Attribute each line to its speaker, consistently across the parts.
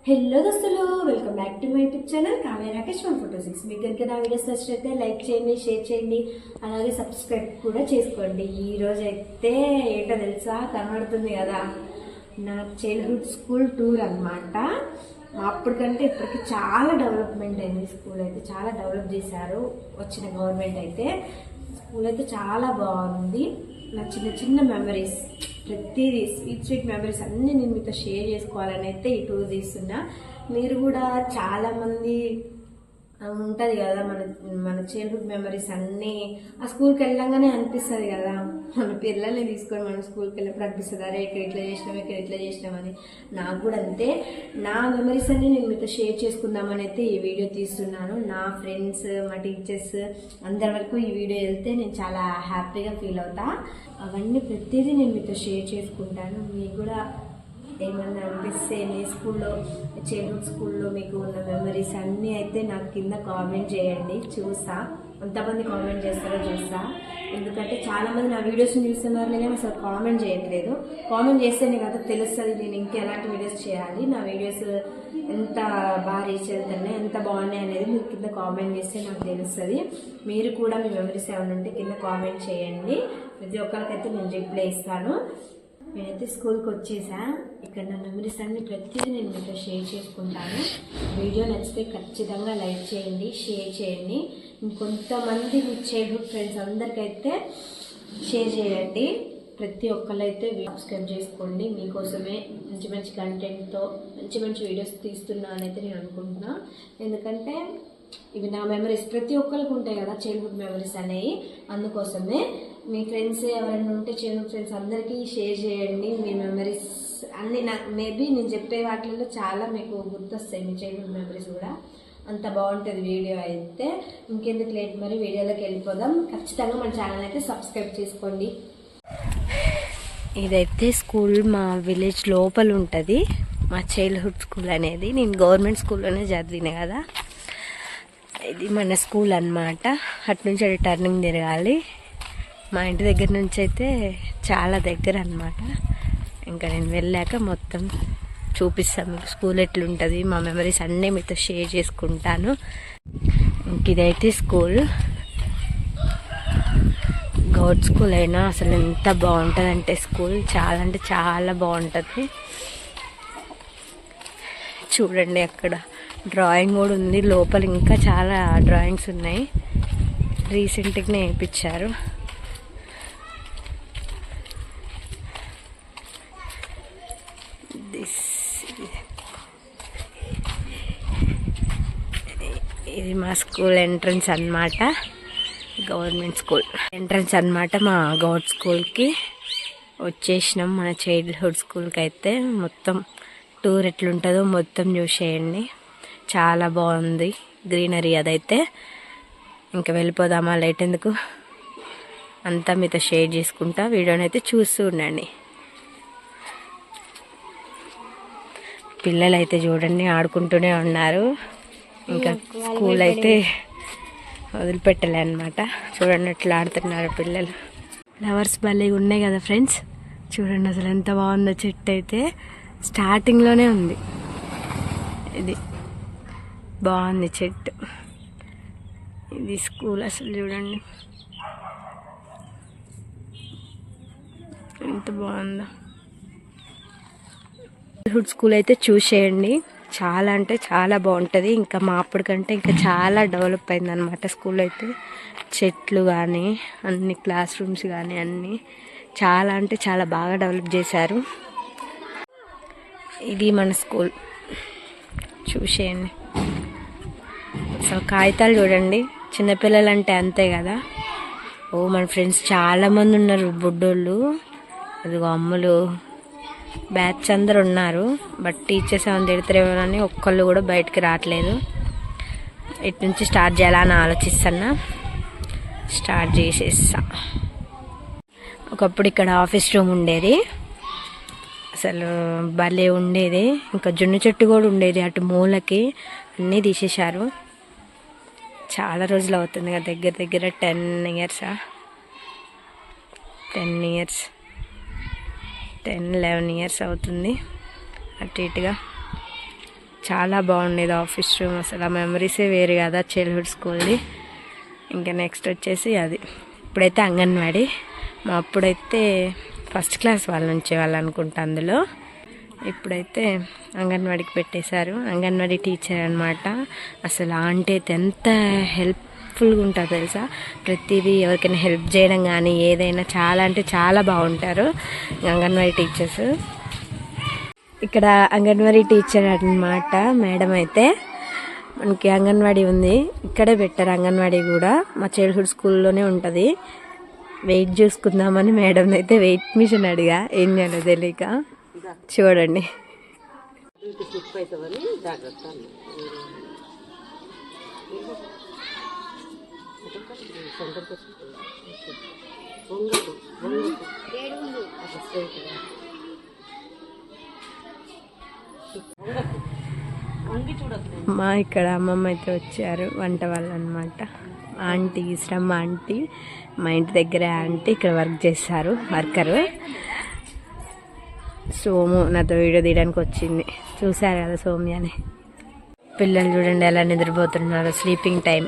Speaker 1: Hello దోస్తులు, welcome back to my YouTube channel Kavya Rakesh 146. మీకు కనుక నా వీడియోస్ నచ్చినట్లయితే లైక్ చేయండి, షేర్ చేయండి, అలాగే సబ్స్క్రైబ్ కూడా చేసుకోండి. ఈరోజు అయితే ఏంటో తెలుసా, కనబడుతుంది కదా, నా చైల్డ్హుడ్ స్కూల్ టూర్ అనమాట. అప్పటికంటే ఇప్పటికి చాలా డెవలప్మెంట్ అయింది. స్కూల్ అయితే చాలా డెవలప్ చేశారు వచ్చిన గవర్నమెంట్ అయితే. స్కూల్ అయితే చాలా బాగుంది. నా చిన్న చిన్న మెమరీస్, ప్రతిదీ స్వీట్ మెమరీస్ అన్నీ నేను మీతో షేర్ చేసుకోవాలని అయితే ఈ టూర్ తీస్తున్నా. మీరు కూడా చాలామంది ఉంటుంది కదా, మన చైల్డ్హుడ్ మెమరీస్ అన్నీ ఆ స్కూల్కి వెళ్ళంగానే అనిపిస్తుంది కదా. మన పిల్లల్ని తీసుకొని మనం స్కూల్కి వెళ్ళినప్పుడు అనిపిస్తుంది, అరే ఇక్కడ ఇట్లా చేసినాం, ఇక్కడ ఇట్లా చేసినామని. నాకు కూడా అంతే. నా మెమరీస్ అన్నీ నేను మీతో షేర్ చేసుకుందామని అయితే ఈ వీడియో తీస్తున్నాను. నా ఫ్రెండ్స్, మా టీచర్స్ అందరి వరకు ఈ వీడియో వెళ్తే నేను చాలా హ్యాపీగా ఫీల్ అవుతా. అవన్నీ ప్రతిదీ నేను మీతో షేర్ చేసుకుంటాను. మీకు కూడా ఏమన్నా అనిపిస్తే మీ స్కూల్లో, చైల్డ్హుడ్ స్కూల్లో మీకు ఉన్న మెమరీస్ అన్నీ అయితే నాకు కింద కామెంట్ చేయండి. చూస్తా, ఎంతమంది కామెంట్ చేస్తారో చూస్తా. ఎందుకంటే చాలామంది నా వీడియోస్ని చూస్తున్నారు కానీ అసలు కామెంట్ చేయట్లేదు. కామెంట్ చేస్తేనే కదా తెలుస్తుంది నేను ఇంకా ఎలాంటి వీడియోస్ చేయాలి, నా వీడియోస్ ఎంత బాగా రీచ్ అవుతున్నాయి, ఎంత బాగున్నాయి అనేది మీరు కింద కామెంట్ చేస్తే నాకు తెలుస్తుంది. మీరు కూడా మీ మెమరీస్ ఏమైనా ఉంటే కింద కామెంట్ చేయండి. ప్రతి ఒక్కరికైతే నేను రిప్లై ఇస్తాను. నేనైతే స్కూల్కి వచ్చేసా. ఇక్కడ నా మెమరీస్ అన్ని ప్రతిదీ నేను మీతో షేర్ చేసుకుంటాను. వీడియో నచ్చితే ఖచ్చితంగా లైక్ చేయండి, షేర్ చేయండి. ఇంకొంతమంది మీ చైల్డ్హుడ్ ఫ్రెండ్స్ అందరికైతే షేర్ చేయండి. ప్రతి ఒక్కరైతే సబ్స్క్రైబ్ చేసుకోండి. మీకోసమే మంచి మంచి కంటెంట్తో మంచి మంచి వీడియోస్ తీస్తున్నానైతే నేను అనుకుంటున్నా. ఎందుకంటే ఇవి నా మెమరీస్, ప్రతి ఒక్కరికి ఉంటాయి కదా చైల్డ్హుడ్ మెమరీస్ అనేవి. అందుకోసమే మీ ఫ్రెండ్స్ ఎవరైనా ఉంటే చైల్డ్హుడ్ ఫ్రెండ్స్ అందరికీ షేర్ చేయండి. మీ మెమరీస్ అన్నీ నాకు మేబీ నేను చెప్పే వాటిల్లో చాలా మీకు గుర్తొస్తాయి, మీ చైల్డ్హుడ్ మెమరీస్ కూడా. అంత బాగుంటుంది వీడియో అయితే. ఇంకెందుకు లేట్, మరి వీడియోలోకి వెళ్ళిపోదాం. ఖచ్చితంగా మన ఛానల్ అయితే సబ్స్క్రైబ్ చేసుకోండి. ఇదైతే స్కూల్ మా విలేజ్ లోపల ఉంటుంది, మా చైల్డ్హుడ్ స్కూల్ అనేది. నేను గవర్నమెంట్ స్కూల్లోనే చదివినా కదా. ఇది మన స్కూల్ అన్నమాట. అటు నుంచి అటు టర్నింగ్ తిరగాలి. మా ఇంటి దగ్గర నుంచి అయితే చాలా దగ్గర అన్నమాట. ఇంకా నేను వెళ్ళాక మొత్తం చూపిస్తాను మీకు స్కూల్ ఎట్లుంటుంది, మా మెమరీస్ అన్నీ మీతో షేర్ చేసుకుంటాను. ఇంక ఇదైతే స్కూల్, గవర్నమెంట్ స్కూల్ అయినా అసలు ఎంత బాగుంటుంది అంటే స్కూల్ చాలా అంటే చాలా బాగుంటుంది. చూడండి అక్కడ డ్రాయింగ్ కూడా ఉంది లోపల, ఇంకా చాలా డ్రాయింగ్స్ ఉన్నాయి, రీసెంట్గానే వేయించారు. ఇది మా స్కూల్ ఎంట్రన్స్ అన్నమాట, గవర్నమెంట్ స్కూల్ ఎంట్రన్స్ అన్నమాట. మా గవర్నమెంట్ స్కూల్కి వచ్చేసినాం. మన చైల్డ్హుడ్ స్కూల్కి అయితే మొత్తం టూర్ ఎట్లుంటుందో మొత్తం చూసేయండి. చాలా బాగుంది గ్రీనరీ అదైతే. ఇంకా వెళ్ళిపోదామా, లేట్ ఎందుకు, అంతా మీతో షేర్ చేసుకుంటా. వీడియోని అయితే చూస్తూ ఉండండి. పిల్లలు అయితే చూడండి ఆడుకుంటూనే ఉన్నారు. ఇంకా స్కూల్ అయితే వదిలిపెట్టలే అనమాట. చూడండి ఎట్లా ఆడుతున్నారు పిల్లలు. ఫ్లవర్స్ భలే ఉన్నాయి కదా ఫ్రెండ్స్. చూడండి అసలు ఎంత బాగుందో. చెట్టు అయితే స్టార్టింగ్లోనే ఉంది, ఇది బాగుంది చెట్టు. ఇది స్కూల్ అసలు చూడండి ఎంత బాగుందో. చైల్డ్హుడ్ స్కూల్ అయితే చూసేయండి, చాలా అంటే చాలా బాగుంటుంది. ఇంకా మా అప్పటికంటే ఇంకా చాలా డెవలప్ అయింది అనమాట స్కూల్ అయితే. చెట్లు కానీ అన్ని క్లాస్ రూమ్స్ కానీ అన్నీ చాలా అంటే చాలా బాగా డెవలప్ చేశారు. ఇది మన స్కూల్ చూసేయండి. సో కాగితాలు చూడండి, చిన్నపిల్లలు అంటే అంతే కదా. ఓ మన ఫ్రెండ్స్ చాలామంది ఉన్నారు, బుడ్డోళ్ళు, అదిగో అమ్ములు, బ్యాచ్ అందరు ఉన్నారు. బట్ టీచర్స్ ఏమైనా తిడతారేమోనని ఒక్కళ్ళు కూడా బయటికి రావట్లేదు. ఇటు నుంచి స్టార్ట్ చేయాలని ఆలోచిస్తున్నా, స్టార్ట్ చేసేస్తా. ఒకప్పుడు ఇక్కడ ఆఫీస్ రూమ్ ఉండేది, అసలు భలే ఉండేది. ఇంకా జున్ను చెట్టు కూడా ఉండేది అటు మూలకి, అన్నీ తీసేశారు. చాలా రోజులు అవుతుంది కదా, దగ్గర దగ్గర 10 years 10-11 years అవుతుంది అటు ఇటుగా. చాలా బాగుండేది ఆఫీస్ రూమ్. అసలు ఆ మెమరీసే వేరు కదా చైల్డ్హుడ్ స్కూల్ది. ఇంకా నెక్స్ట్ వచ్చేసి అది ఇప్పుడైతే అంగన్వాడీ. మా అప్పుడైతే ఫస్ట్ క్లాస్ వాళ్ళు ఉంచేవాళ్ళు అనుకుంటా అందులో. ఇప్పుడైతే అంగన్వాడీకి పెట్టేశారు. అంగన్వాడీ టీచర్ అనమాట. అసలు ఆంటీ అయితే ఎంత హెల్ప్ఫుల్గా ఉంటుంది తెలుసా. ప్రతిదీ ఎవరికైనా హెల్ప్ చేయడం కానీ ఏదైనా చాలా అంటే చాలా బాగుంటారు అంగన్వాడీ టీచర్స్. ఇక్కడ అంగన్వాడీ టీచర్ అనమాట మేడం అయితే. మనకి అంగన్వాడీ ఉంది, ఇక్కడే పెట్టారు అంగన్వాడీ కూడా. మా చైల్డ్హుడ్ స్కూల్లోనే ఉంటుంది. వెయిట్ చూసుకుందామని మేడం అయితే వెయిట్ మిషన్ అడిగా, ఏం చేయాలో తెలియక. చూడండి మా ఇక్కడ అమ్మమ్మ అయితే వచ్చారు, వంట వాళ్ళు అనమాట. ఆంటీ శ్రమ ఆంటీ, మా ఇంటి దగ్గర ఆంటీ ఇక్కడ వర్క్ చేస్తారు, వర్కరు. సోము నాతో వీడియో తీయడానికి వచ్చింది, చూసారు కదా సోమ్యాని. పిల్లలు చూడండి ఎలా నిద్రపోతున్నారు. స్లీపింగ్ టైం,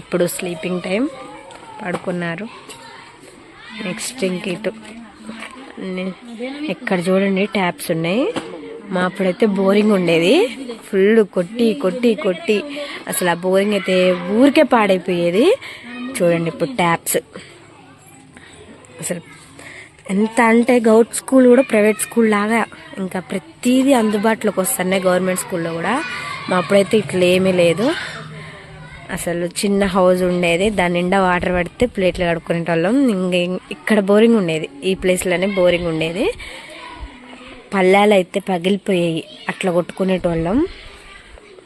Speaker 1: ఇప్పుడు స్లీపింగ్ టైం, పడుకున్నారు. నెక్స్ట్ ఇంక ఇటు ఇక్కడ చూడండి ట్యాప్స్ ఉన్నాయి. మా అప్పుడైతే బోరింగ్ ఉండేది, ఫుల్ కొట్టి కొట్టి కొట్టి అసలు ఆ బోరింగ్ అయితే ఊరికే పాడైపోయేది. చూడండి ఇప్పుడు ట్యాప్స్. అసలు ఎంత అంటే గవర్నమెంట్ స్కూల్ కూడా ప్రైవేట్ స్కూల్ లాగా ఇంకా ప్రతిదీ అందుబాటులోకి వస్తున్నాయి గవర్నమెంట్ స్కూల్లో కూడా. మా అప్పుడైతే ఇట్లా ఏమీ లేదు. అసలు చిన్న హౌస్ ఉండేది, దాని నిండా వాటర్ పడితే ప్లేట్లు కడుక్కునే వాళ్ళం. ఇక్కడ బోరింగ్ ఉండేది, ఈ ప్లేస్లోనే బోరింగ్ ఉండేది. పళ్ళాలు అయితే పగిలిపోయాయి, అట్లా కొట్టుకునేటోళ్ళం.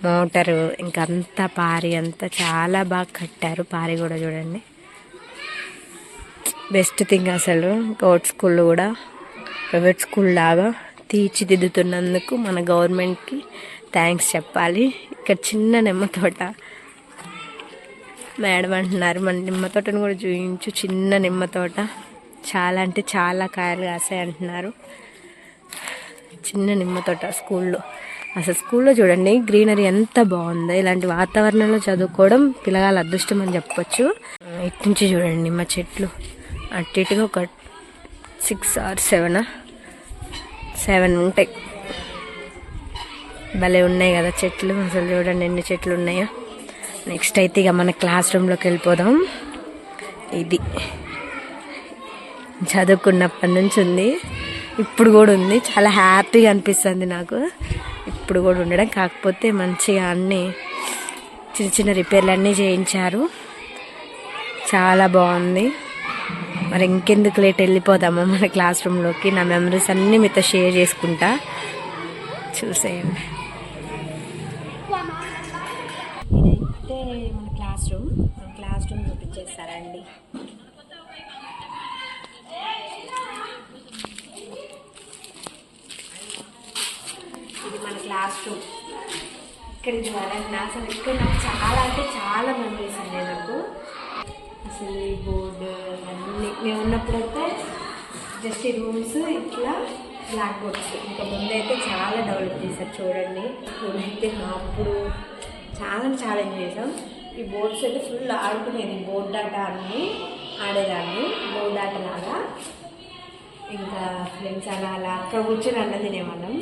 Speaker 1: మోటారు ఇంకంతా పారి అంతా చాలా బాగా కట్టారు. పారి కూడా చూడండి బెస్ట్ థింగ్. అసలు గవర్నమెంట్ స్కూల్ కూడా ప్రైవేట్ స్కూల్ లాగా తీర్చిదిద్దుతున్నందుకు మన గవర్నమెంట్కి థ్యాంక్స్ చెప్పాలి. ఇక్కడ చిన్న నిమ్మ తోట, మేడం అంటున్నారు మన నిమ్మ తోటను కూడా చూపించు. చిన్న నిమ్మ తోట, చాలా అంటే చాలా కాయలు కాసాయి అంటున్నారు. చిన్న నిమ్మ తోట స్కూల్లో. అసలు స్కూల్లో చూడండి గ్రీనరీ ఎంత బాగుందో. ఇలాంటి వాతావరణంలో చదువుకోవడం పిల్లగాళ్ళ అదృష్టం అని చెప్పొచ్చు. ఇటు నుంచి చూడండి నిమ్మ చెట్లు, అటు ఇటుగా ఒక 6 or 7 ఉంటాయి. భలే ఉన్నాయి కదా చెట్లు. అసలు చూడండి ఎన్ని చెట్లు ఉన్నాయో. నెక్స్ట్ అయితే ఇక మన క్లాస్ రూమ్లోకి వెళ్ళిపోదాం. ఇది చదువుకున్నప్పటి నుంచి ఉంది, ఇప్పుడు కూడా ఉంది. చాలా హ్యాపీగా అనిపిస్తుంది నాకు ఇప్పుడు కూడా ఉండడం. కాకపోతే మంచిగా అన్నీ చిన్న చిన్న రిపేర్లు అన్నీ చేయించారు, చాలా బాగుంది. మరి ఇంకెందుకు లేట్ వెళ్ళిపోదామా మన క్లాస్ రూమ్లోకి. నా మెమరీస్ అన్నీ మీతో షేర్ చేసుకుంటా, చూసేయండి. ఇదైతే మన క్లాస్ రూమ్ చూపించేస్తారండి. ఇది మన క్లాస్ రూమ్. ఇక్కడికి వరండి. అసలు ఇక్కడ నాకు చాలా అంటే చాలా మెమరీస్ ఉన్నాయి నాకు. అసలు ఈ బోర్డు అన్నీ మేము ఉన్నప్పుడైతే జస్ట్ ఈ రూమ్స్ ఇట్లా బ్లాక్ బోర్డ్స్. ఇంకా ముందైతే చాలా డెవలప్ చేశారు చూడండి. అయితే మా అప్పుడు చాలా చాలా ఎంజాయ్ చేసాం. ఈ బోర్డ్స్ అయితే ఫుల్ ఆడుకునేది, బోర్డు ఆట అన్నీ ఆడేదాన్ని, బోర్డు ఆట లాగా. ఇంకా ఫ్రెండ్స్ అలా అలా అక్కడ కూర్చొని అన్నం తినేవాళ్ళం.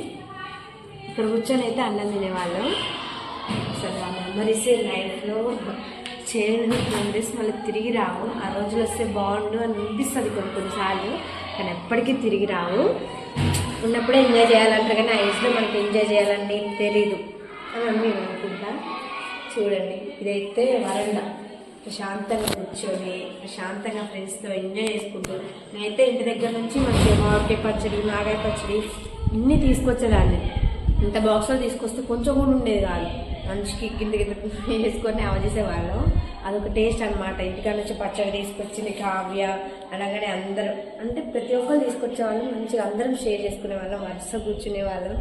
Speaker 1: ఇక్కడ కూర్చొని అయితే అన్నం తినేవాళ్ళం. అసలు ఆ మెమరీస్ లైఫ్లో చైల్డ్హుడ్ మెమరీస్ మళ్ళీ తిరిగి రావు. ఆ రోజులు వస్తే బాగుండు అని అనిపిస్తుంది కొన్నిసార్లు, కానీ ఎప్పటికీ తిరిగి రావు. ఉన్నప్పుడే ఎంజాయ్ చేయాలంటారు, కానీ ఆ ఏజ్లో మనకి ఎంజాయ్ చేయాలని తెలీదు అని మేము అనుకుంటా. చూడండి ఇదైతే వరండా, ప్రశాంతంగా కూర్చొని ప్రశాంతంగా ఫ్రెండ్స్తో ఎంజాయ్ చేసుకుంటూ. నేనైతే ఇంటి దగ్గర నుంచి మంచిగా మామిడికాయ పచ్చడి, నాగాయ పచ్చడి ఇన్ని తీసుకొచ్చేదాన్ని. ఇంత బాక్స్లో తీసుకొస్తే కొంచెం కూడా ఉండేది కాదు. మంచికి కింద వేసుకొని చేసేవాళ్ళం. అదొక టేస్ట్ అనమాట. ఇంటికాడ నుంచి పచ్చడి తీసుకొచ్చింది కావ్య అనగానే అందరం, అంటే ప్రతి ఒక్కరు తీసుకొచ్చేవాళ్ళం. మంచిగా అందరం షేర్ చేసుకునే వాళ్ళం, వరుస కూర్చునే వాళ్ళం.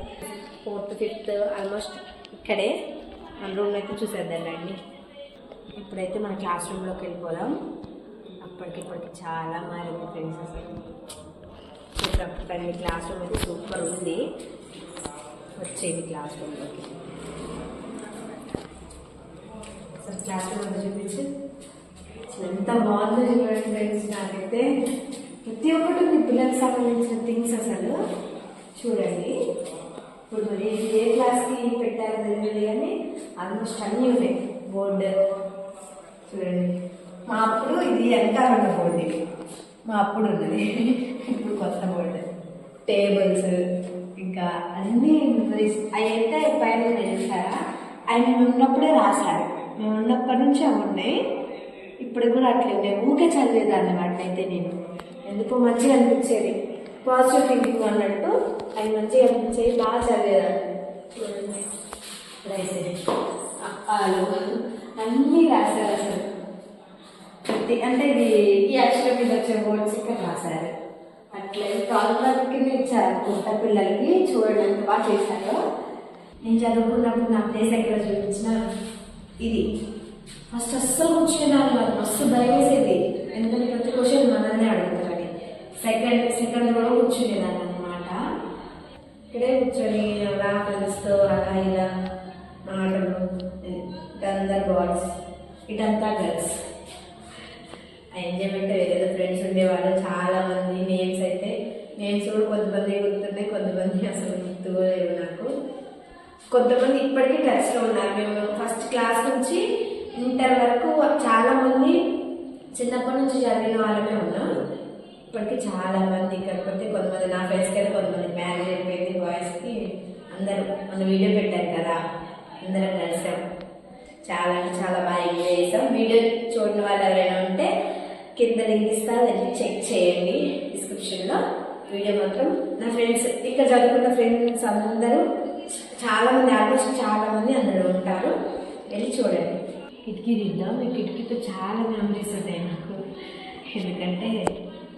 Speaker 1: 4th 5th ఆల్మోస్ట్ ఇక్కడే మన రూమ్ అయితే చూసేద్దాండి. ఇప్పుడైతే మన క్లాస్ రూమ్లోకి వెళ్ళిపోదాం. అప్పటికిప్పటికి చాలా మారింది ఫ్రెండ్స్. అసలు చూడండి క్లాస్ రూమ్ అయితే సూపర్ ఉంది. వచ్చేది క్లాస్ రూమ్లోకి. క్లాస్ రూమ్ చూపించు. ఎంత బాగుందో చూడండి ఫ్రెండ్స్. నాకైతే ప్రతి ఒక్కటి ఉంది పిల్లలకు సంబంధించిన థింగ్స్ అసలు చూడండి. ఇప్పుడు మరి ఏ క్లాస్కి పెట్టారో తెలియదు కానీ ఆల్మోస్ట్ అన్నీ ఉన్నాయి. బోర్డు చూడండి. మా అప్పుడు ఇది వెనకాల ఉన్న బోర్డు, ఇది మా అప్పుడు ఉన్నది. ఇప్పుడు కొత్త బోర్డు, టేబుల్స్, ఇంకా అన్నీ మెమరీస్. అవి అయితే పైన చూసారా, అవి మేము ఉన్నప్పుడే రాశారు. మేము ఉన్నప్పటి నుంచి అవి ఉన్నాయి. ఇప్పుడు కూడా అట్లే ఉన్నాయి. ఊకే చదివేదాన్ని వాటిని అయితే నేను. ఎందుకో మంచిగా అనిపించేది, పాజిటివ్ థింకింగ్ అన్నట్టు. అవి మంచిగా అనిపించేది, బాగా చదివేదాన్ని. అప్పాలు అన్నీ రాశారు అసలు. అంటే ఇది ఈ అక్షరం మీద వచ్చే వర్డ్స్ ఇక్కడ రాశారు. అట్లే టాల్ కింద ఇచ్చారు కొత్త పిల్లలకి. చూడండి ఎంత బాగా చేశారో. నేను చదువుకున్నప్పుడు నా ప్లేస్ ఎక్కడ చూపించిన ఇది ఫస్ట్ అస్సలు కూర్చునేదాన్ని వాళ్ళు. మస్తు భయం వేసేది, ఎందుకంటే ప్రతి క్వశ్చన్ మనల్ని అడుగుతారని. సెకండ్ కూడా కూర్చునేదాన్ని అనమాట. ఇక్కడే కూర్చొని అలా ఫ్రెండ్స్తో అలా ఇలా మాటలు, అందరు బాయ్స్, ఇటంతా గర్ల్స్. ఎంజాయ్మెంట్ వేరేదో. ఫ్రెండ్స్ ఉండేవాళ్ళు చాలా మంది. నేమ్స్ కూడా కొంతమంది గుర్తున్నాయి, కొంతమంది అసలు గుర్తులేవు నాకు. కొంతమంది ఇప్పటికీ టచ్లో ఉన్నారు. మేము ఫస్ట్ క్లాస్ నుంచి ఇంటర్ వరకు చాలా మంది చిన్నప్పటి నుంచి చదివిన వాళ్ళమే ఉన్నాం. ఇప్పటికీ చాలా మంది. కాకపోతే కొంతమంది నా ఫ్రెండ్స్కి అయితే కొంతమంది మ్యారేజ్ అయిపోయింది బాయ్స్కి. అందరూ మన వీడియో పెట్టారు కదా, అందరం కలిసాం. చాలా అంటే చాలా బాగా ఎంజాయ్ చేసాం. వీడియో చూడని వాళ్ళు ఎవరైనా ఉంటే కింద లింక్ ఇస్తా, వెళ్ళి చెక్ చేయండి డిస్క్రిప్షన్లో. వీడియో మాత్రం నా ఫ్రెండ్స్, ఇక్కడ చదువుకున్న ఫ్రెండ్స్ అందరూ చాలామంది, ఆల్మోస్ట్ చాలామంది అందరూ ఉంటారు. వెళ్ళి చూడండి. కిటికీ తీద్దాం. ఈ కిటికీతో చాలా మెమరీస్ ఉంటాయి నాకు. ఎందుకంటే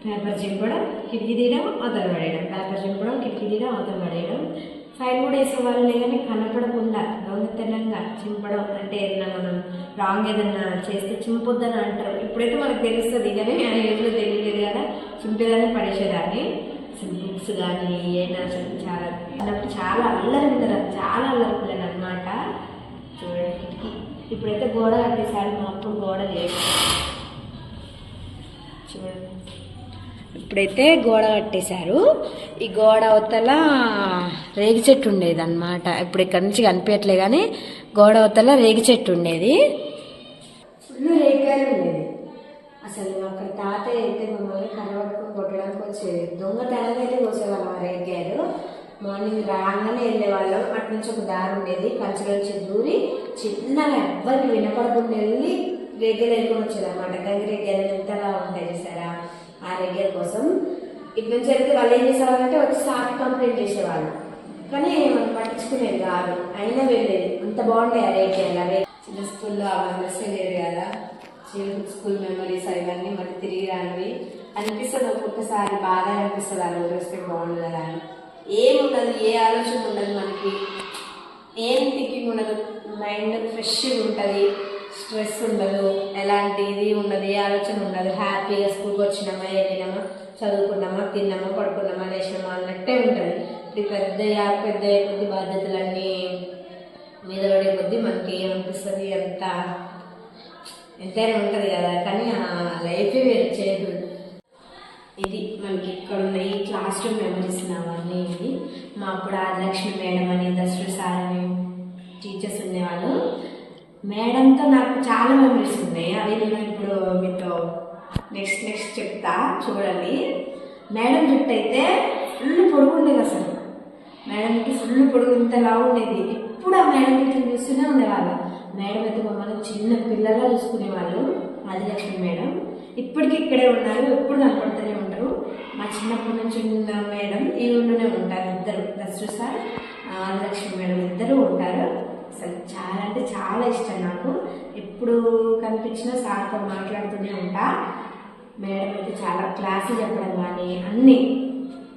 Speaker 1: పేపర్ చింపడం, కిటికీ తీయడం, అవతల పడేయడం, పేపర్ చింపడం, కిటికీ తీయడం, అవతల పడేయడం. ఫైల్ కూడా వేసేవాళ్ళే కానీ కనపడకుండా దొంగతనంగా చింపడం. అంటే ఏదైనా మనం రాంగ్ ఏదన్నా చేస్తే చింపొద్దని అంటారు. ఇప్పుడైతే మనకు తెలుస్తుంది కానీ ఆ ఏజ్లో తెలియలేదు కదా, చింపేదాన్ని పడేసేదాన్ని. బుక్స్ కానీ ఏదైనా చాలా అన్నప్పుడు చాలా అల్లరి ఉంటారు, చాలా అల్లరి పిల్లలు అనమాట. చూడండి, ఇప్పుడైతే గోడ కట్టేసారు. మా అప్పుడు గోడ లేదు. చూడండి, ఇప్పుడైతే గోడ కట్టేశారు. ఈ గోడ అవతల రేగి చెట్టు ఉండేది అనమాట. ఇప్పుడు ఇక్కడ నుంచి కనిపించట్లే కానీ గోడ అవతల రేగి చెట్టు ఉండేది. ఫుల్ రేగికాయలు ఉండేది అసలు. అక్కడ తాతయ్య అయితే మమ్మల్ని కనబడుకొని కొట్టడానికి వచ్చేది. దొంగతనంగా అయితే కోసేవాళ్ళం ఆ రేగికాయలు. మార్నింగ్ రాగానే వెళ్ళేవాళ్ళం. అటు నుంచి ఒక దారి ఉండేది, కంచెలోంచి దూరి చిన్నగా ఎవ్వరికి వినపడకుండా వెళ్ళి రేగికాయలు వెళ్ళుకొని వచ్చేది అనమాట. గంగి రేగికాయలు ఎంతలా ఉంటాయి చూసారా, ఆ రేగికాయల కోసం. ఇటు నుంచి వెళ్తే వాళ్ళు ఏం చేసేవాళ్ళంటే వచ్చి సాకి కంప్లైంట్ చేసేవాళ్ళు. కానీ మనం పట్టించుకునేది కాదు, అయినా వెళ్ళేది. అంత బాగుంటాయి ఆ రేగికాయలు. చిన్న స్కూల్లో అవన్నీ లేదు కదా, స్కూల్ మెమరీస్ అవన్నీ మళ్ళీ తిరిగి రానివి అనిపిస్తుంది. ఒక్కొక్కసారి బాధ అనిపిస్తుంది. ఆ రోజు వస్తే బాగుంది కదా అని. ఏముండదు, ఏ ఆలోచన ఉండదు మనకి, ఏం థింకింగ్ ఉండదు. మైండ్ ఫ్రెష్గా ఉంటుంది, స్ట్రెస్ ఉండదు, ఎలాంటి ఇది ఉండదు, ఏ ఆలోచన ఉండదు. హ్యాపీగా స్కూల్కి వచ్చినామా, వెళ్ళినామా, చదువుకున్నామా, తిన్నామా, పడుకున్నామా, లేచినామా అన్నట్టే ఉంటుంది. ఇప్పుడు పెద్ద కొద్ది బాధ్యతలన్నీ మీద పడే కొద్దీ మనకి ఏమనిపిస్తుంది, ఎంతైనా ఉంటుంది కదా. కానీ ఆ లైఫే వేరు చేయదు. ఇది మనకి ఇక్కడ ఉన్న ఈ క్లాస్ రూమ్ మెమరీస్ అవన్నీ. ఇది మా అప్పుడు ఆదిలక్ష్మి మేడం అని, దశరథ సార్ అని టీచర్స్ ఉండేవాళ్ళు. మేడంతో నాకు చాలా మెమరీస్ ఉన్నాయి. అవి నేను ఇప్పుడు మీతో నెక్స్ట్ చెప్తా, చూడండి. మేడం జుట్టు అయితే ఫుల్ పొడుగు ఉండేది అసలు. మేడంకి ఫుల్ పొడుగు ఇంతలా ఉండేది. ఎప్పుడు ఆ మేడం ఇట్లా చూస్తూనే ఉండేవాళ్ళు. మేడం అయితే మమ్మల్ని చిన్న పిల్లలా చూసుకునేవాళ్ళు. ఆదిలక్ష్మి మేడం ఇప్పటికీ ఇక్కడే ఉన్నారు, ఎప్పుడు కనపడుతూనే ఉంటారు. మా చిన్నప్పటి నుంచి ఉన్న మేడం ఈ ఊళ్ళోనే ఉంటారు. ఇద్దరు, దశరథ సార్, ఆదిలక్ష్మి మేడం ఇద్దరు ఉంటారు. అసలు చాలా అంటే చాలా ఇష్టం నాకు. ఎప్పుడు కనిపించినా సార్తో మాట్లాడుతూనే ఉంటా. మేడం అయితే చాలా క్లాసులు చెప్పడం కానీ అన్నీ.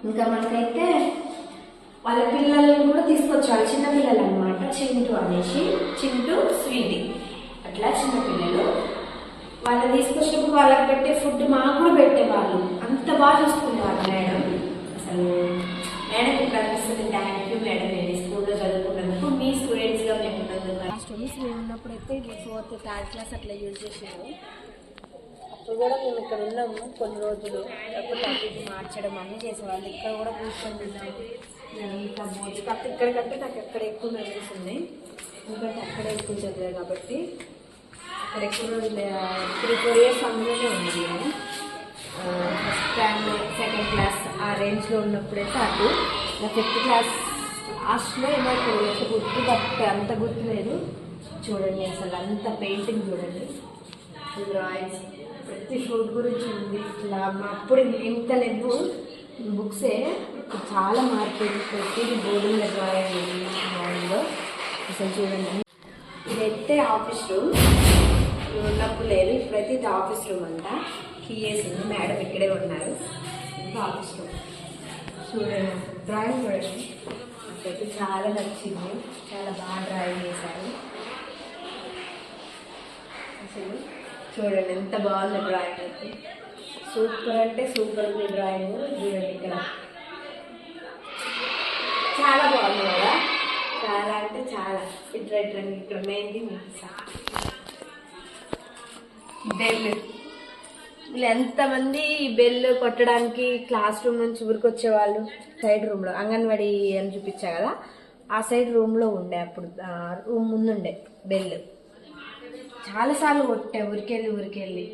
Speaker 1: ఇంకా మనకైతే వాళ్ళ పిల్లల్ని కూడా తీసుకొచ్చేవాళ్ళు, చిన్నపిల్లలు అనమాట. చింటూ అనేసి, చింటూ స్వీటీ అట్లా చిన్నపిల్లలు. వాళ్ళని తీసుకొచ్చినప్పుడు వాళ్ళకి పెట్టే ఫుడ్ మాకు కూడా పెట్టేవాళ్ళు. అంత బాగా చూసుకునేవాళ్ళు మేడం. అసలు మేడం కనిపిస్తుంది. థ్యాంక్ యూ మేడం, నేను స్కూల్లో చదువుకున్నందుకు, మీ స్టూడెంట్స్గా మేము ఉన్నందుకు. స్టడీస్ మేము ఉన్నప్పుడైతే ఇది 4th 3rd క్లాస్ అట్లా యూజ్ చేసాము. అప్పుడు కూడా మేము ఇక్కడ ఉన్నాము కొన్ని రోజులు. అప్పుడు ఇది మార్చడం అన్నీ చేసేవాళ్ళు. ఇక్కడ కూడా కూర్చొని తిన్నాము. ఇంకా బోర్డ్స్ కాకపోతే ఇక్కడికంటే నాకు ఎక్కడ ఎక్కువ మెమరీస్ ఉన్నాయి. ఎందుకంటే అక్కడే ఎక్కువ చదివాను కాబట్టి అక్కడ ఎక్కువ రోజులు 3-4 years అందులోనే ఉంది. నేను ఫస్ట్ స్టాండర్డ్ 2nd క్లాస్ ఆ రేంజ్లో ఉన్నప్పుడైతే అటు నా 5th క్లాస్ లాస్ట్లో ఏమో గుర్తు బట్ అంత గుర్తులేదు. చూడండి అసలు అంత పెయింటింగ్ చూడండి, డ్రాయింగ్స్ ప్రతి ఫ్రూట్ గురించి ఉంది. ఇట్లా అప్పుడు ఇంత లేవు బుక్సే, చాలా మార్కెట్ ప్రతి బోర్డు మీద డ్రాయింగ్ అసలు చూడండి. ఇదైతే ఆఫీస్ రూమ్, ఉన్నప్పుడు లేదు, ఇప్పుడైతే ఇది ఆఫీస్ రూమ్ అంట. కీయేసి ఉంది, మేడం ఇక్కడే ఉన్నారు. ఇంకా ఆఫీస్ రూమ్ చూడండి. డ్రాయింగ్ చూడండి, నాకైతే చాలా నచ్చింది. చాలా బాగా డ్రాయింగ్ చేశారు అసలు. చూడండి ఎంత బాగుంది డ్రాయింగ్ అయితే, సూపర్ అంటే సూపర్ ఉంది డ్రాయింగ్. చూడండి ఇక్కడ చాలా బాగుంది కదా, చాలా అంటే చాలా. ఇట్లా ఇట్లా ఇక్కడ మెయిన్ది బెల్. వీళ్ళు ఎంతమంది బెల్ కొట్టడానికి క్లాస్ రూమ్ నుంచి ఊరికొచ్చేవాళ్ళు. సైడ్ రూమ్లో అంగన్వాడీ అని చూపించా కదా, ఆ సైడ్ రూమ్లో ఉండే. అప్పుడు రూమ్ ముందుండే బెల్. చాలాసార్లు కొట్టే ఊరికెళ్ళి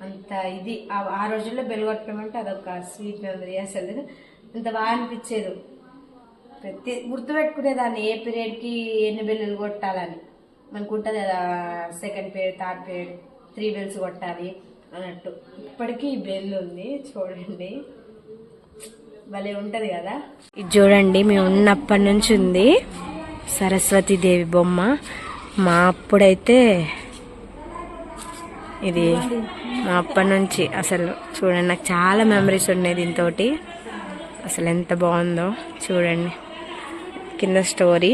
Speaker 1: అంత ఇది. ఆ రోజుల్లో బెల్ కొట్టమంటే అదొక స్వీట్ మెమరీ. అసలు అంత బాగా అనిపించేది. ప్రతి గుర్తుపెట్టుకునేదాన్ని ఏ పీరియడ్కి ఎన్ని బెల్లులు కొట్టాలని. మనకు ఉంటుంది కదా, 2nd period 3rd period 3 bells కొట్టాలి అన్నట్టు. ఇప్పటికీ ఈ బెల్ ఉంది చూడండి, భలే ఉంటుంది కదా. ఇది చూడండి, మేము ఉన్నప్పటి నుంచి ఉంది సరస్వతీదేవి బొమ్మ. మా అప్పుడైతే ఇది మా అప్పటి నుంచి అసలు చూడండి, నాకు చాలా మెమరీస్ ఉన్నాయి దీంతో. అసలు ఎంత బాగుందో చూడండి, కింద స్టోరీ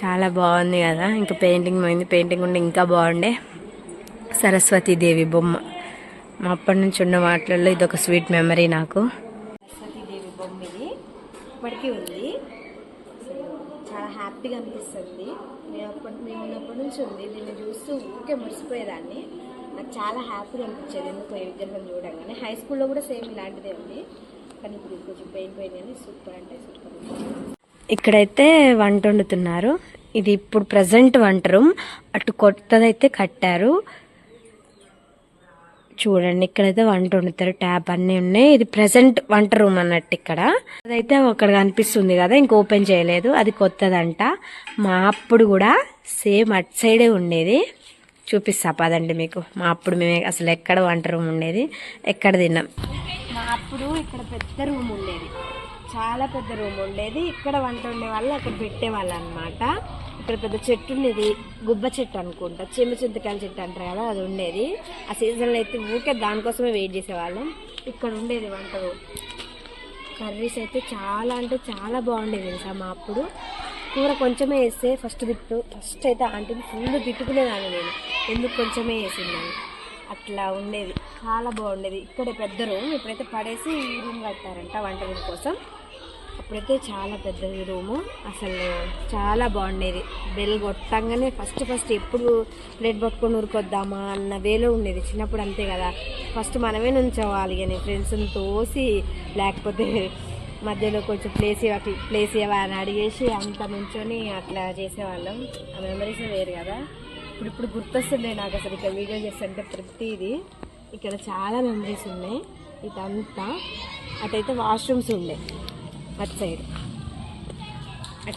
Speaker 1: చాలా బాగుంది కదా. ఇంకా పెయింటింగ్ పోయింది, పెయింటింగ్ ఉండి ఇంకా బాగుండే. సరస్వతీదేవి బొమ్మ మా అప్పటి నుంచి ఉన్న వాటిల్లో ఇదొక స్వీట్ మెమరీ నాకు. సరస్వతీదేవి బొమ్మ ఇది ఇప్పటికీ ఉంది. చాలా హ్యాపీగా అనిపిస్తుంది. మేము ఉన్నప్పటి నుంచి ఉంది. దీన్ని చూస్తూ ఊరికే మురిసిపోయేదాన్ని. నాకు చాలా హ్యాపీగా అనిపించేది ఎందుకు ఈ విగ్రహం చూడంగానే. హై స్కూల్లో కూడా సేమ్ ఇలాంటిదే ఉంది, కానీ ఇప్పుడు కొంచెం పోయింది కానీ సూపర్ అంటే సూపర్. ఇక్కడైతే వంట వండుతున్నారు. ఇది ఇప్పుడు ప్రజెంట్ వంట రూమ్. అటు కొత్తదైతే కట్టారు చూడండి. ఇక్కడైతే వంట వండుతారు, ట్యాప్ అన్నీ ఉన్నాయి. ఇది ప్రజెంట్ వంట రూమ్ అన్నట్టు. ఇక్కడ అదైతే అక్కడ కనిపిస్తుంది కదా, ఇంక ఓపెన్ చేయలేదు, అది కొత్తదంట. మా అప్పుడు కూడా సేమ్ అటు సైడే ఉండేది. చూపిస్తా పదండి మీకు. మా అప్పుడు మేము అసలు ఎక్కడ వంట రూమ్ ఉండేది, ఎక్కడ తిన్నాం. మా అప్పుడు ఇక్కడ పెద్ద రూమ్ ఉండేది, చాలా పెద్ద రూమ్ ఉండేది. ఇక్కడ వంట ఉండే వాళ్ళు అక్కడ పెట్టేవాళ్ళు అనమాట. ఇక్కడ పెద్ద చెట్టు ఉండేది, గుబ్బ చెట్టు అనుకుంటా, చింతకాయల చెట్టు అంటారు కదా, అది ఉండేది. ఆ సీజన్లో అయితే ఊరికే దానికోసమే వెయిట్ చేసేవాళ్ళం. ఇక్కడ ఉండేది వంట రూమ్. కర్రీస్ అయితే చాలా అంటే చాలా బాగుండేది తెలుసా. మా అప్పుడు కూర కొంచెమే వేస్తే ఫస్ట్ అయితే ఆంటీని ఫుల్ తిట్టుకునేదాన్ని నేను, ఎందుకు కొంచెమే వేసిందని. అట్లా ఉండేది, చాలా బాగుండేది. ఇక్కడ పెద్ద రూమ్ ఇప్పుడైతే పడేసి ఈ రూమ్ కట్టారంట వంట రూమ్ కోసం. అప్పుడైతే చాలా పెద్దది రూము, అసలు చాలా బాగుండేది. బెల్ కొట్టంగానే ఫస్ట్ ఎప్పుడు ప్లేట్ పట్టుకొని ఊరుకొద్దామా అన్న వేలో ఉండేది. చిన్నప్పుడు అంతే కదా, ఫస్ట్ మనమే నుంచోవాలి కానీ ఫ్రెండ్స్ని తోసి, లేకపోతే మధ్యలో కొంచెం ప్లేస్ ఇవ్వ అని అడిగేసి అంత నుంచొని అట్లా చేసేవాళ్ళం. ఆ మెమరీస్ వేరు కదా. ఇప్పుడు గుర్తొస్తుండే నాకు అసలు. ఇక్కడ వీడియో చేస్తుంటే ప్రతిదీ ఇక్కడ చాలా మెమరీస్ ఉన్నాయి. ఇదంతా అటైతే వాష్రూమ్స్ ఉండే, అటు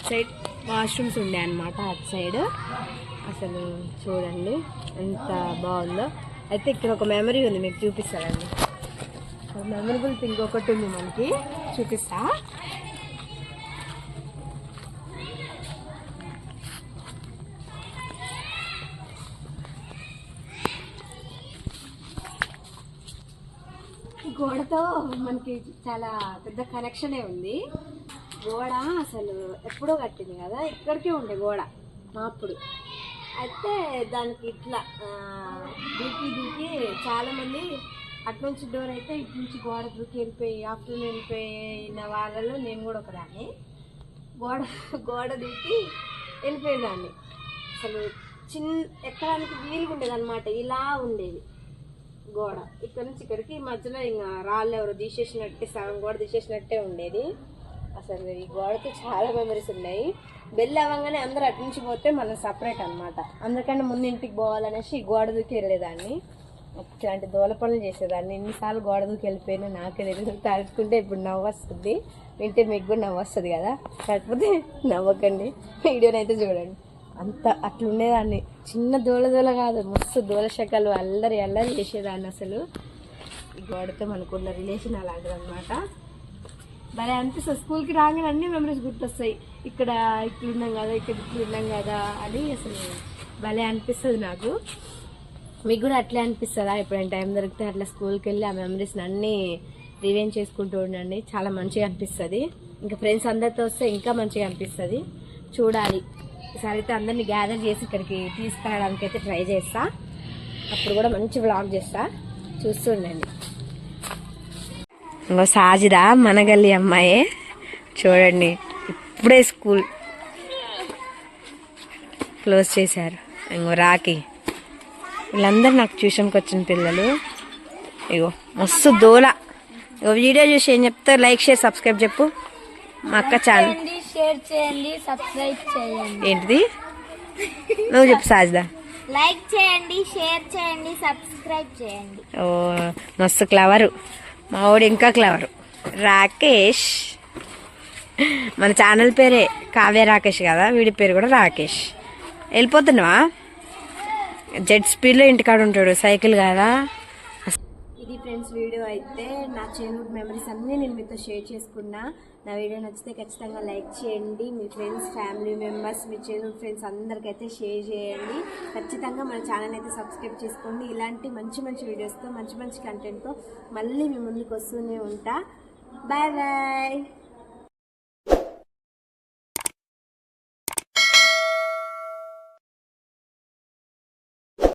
Speaker 1: సైడ్ వాష్రూమ్స్ ఉండే అనమాట. అటు సైడ్ అసలు చూడండి ఎంత బాగుందో. అయితే ఇక్కడ ఒక మెమరీ ఉంది, మీకు చూపిస్తానండి. మెమరబుల్ థింగ్ ఒకటి ఉంది మనకి, చూపిస్తా. గోడతో మనకి చాలా పెద్ద కనెక్షనే ఉంది. గోడ అసలు ఎప్పుడో కట్టింది కదా, ఇక్కడికే ఉండే గోడ మా అప్పుడు. అయితే దానికి ఇట్లా దూకి చాలామంది అట్నుంచి డోర్ అయితే ఇటు నుంచి గోడ దూకి ఆఫ్టర్నూన్ వెళ్ళిపోయిన వాళ్ళలో నేను కూడా ఒకదాన్ని. గోడ దూకి వెళ్ళిపోయేదాన్ని. అసలు ఎక్కడానికి వీలుగా ఉండేది అనమాట. ఇలా ఉండేది గోడ, ఇక్కడ నుంచి ఇక్కడికి మధ్యలో ఇంకా రాళ్ళు ఎవరు తీసేసినట్టే, సగం గోడ తీసేసినట్టే ఉండేది. అసలు ఈ గోడతో చాలా మెమరీస్ ఉన్నాయి. బెల్ అవ్వగానే అందరూ అటు నుంచి పోతే మనం సపరేట్ అనమాట. అందుకని ముందు ఇంటికి పోవాలనేసి ఈ గోడ దూకి వెళ్ళేదాన్ని. ఇట్లాంటి దోల పనులు చేసేదాన్ని. ఎన్నిసార్లు గోడ దూకి వెళ్ళిపోయినా నాకే తెలియదు. తలుచుకుంటే ఇప్పుడు నవ్వు వస్తుంది, వింటే మీకు కూడా నవ్వు వస్తుంది కదా. కాకపోతే నవ్వకండి, వీడియోనైతే చూడండి. అంత అట్లుండేదాన్ని. చిన్న దోల కాదు, మస్తు దోల శకలు అల్లరి చేసేదాన్ని. అసలు ఈ గోడతో మనకున్న రిలేషన్ అలాంటిది అనమాట. భలే అనిపిస్తుంది. స్కూల్కి రాగానే అన్ని మెమరీస్ గుర్తొస్తాయి. ఇక్కడ ఇట్లున్నాం కదా, ఇక్కడ ఇట్లున్నాం కదా అని అసలు భలే అనిపిస్తుంది నాకు. మీకు కూడా అట్లే అనిపిస్తుందా? ఎప్పుడైనా టైం దొరికితే అట్లా స్కూల్కి వెళ్ళి ఆ మెమరీస్ని అన్నీ రివైండ్ చేసుకుంటూ ఉండండి. చాలా మంచిగా అనిపిస్తుంది. ఇంకా ఫ్రెండ్స్ అందరితో వస్తే ఇంకా మంచిగా అనిపిస్తుంది. చూడాలి, ఈసారి అయితే అందరినీ గ్యాదర్ చేసి ఇక్కడికి తీసుకురావడానికి అయితే ట్రై చేస్తా. అప్పుడు కూడా మంచి వ్లాగ్ చేస్తా, చూస్తూ ఉండండి. ఇంకో సాజిదా మన గల్లి అమ్మాయే, చూడండి ఇప్పుడే స్కూల్ క్లోజ్ చేశారు. ఇంకో రాఖీ, వీళ్ళందరూ నాకు ట్యూషన్కి వచ్చిన పిల్లలు. ఇగో మస్తు దోల. ఇగో వీడియో చూసి ఏం చెప్తా, లైక్ షేర్ సబ్స్క్రైబ్ చెప్పు. మా అక్క ఛానల్
Speaker 2: షేర్ చేయండి, సబ్స్క్రైబ్ చేయండి.
Speaker 1: ఏంటిది నువ్వు చెప్పు సాజిదా.
Speaker 2: లైక్ చేయండి, షేర్ చేయండి, సబ్స్క్రైబ్ చేయండి.
Speaker 1: ఓ మస్తు క్లవరు మా వాడు, ఇంకా క్లవరు రాకేష్. మన ఛానల్ పేరే కావ్య రాకేష్ కదా, వీడి పేరు కూడా రాకేష్. వెళ్ళిపోతున్నావా? జెట్ స్పీడ్లో ఇంటికాడ ఉంటాడు, సైకిల్ కదా. ఇది ఫ్రెండ్స్ వీడియో అయితే నా చైల్డ్హుడ్ మెమరీస్ అన్నీ నేను మీతో షేర్ చేసుకున్నా. నా వీడియో నచ్చితే ఖచ్చితంగా లైక్ చేయండి. మీ ఫ్రెండ్స్, ఫ్యామిలీ మెంబర్స్, మీ చైల్డ్హుడ్ ఫ్రెండ్స్ అందరికైతే షేర్ చేయండి. ఖచ్చితంగా మన ఛానల్ అయితే సబ్స్క్రైబ్ చేసుకోండి. ఇలాంటి మంచి మంచి వీడియోస్తో, మంచి మంచి కంటెంట్తో మళ్ళీ మీ ముందుకు వస్తూనే ఉంటా. Bye bye.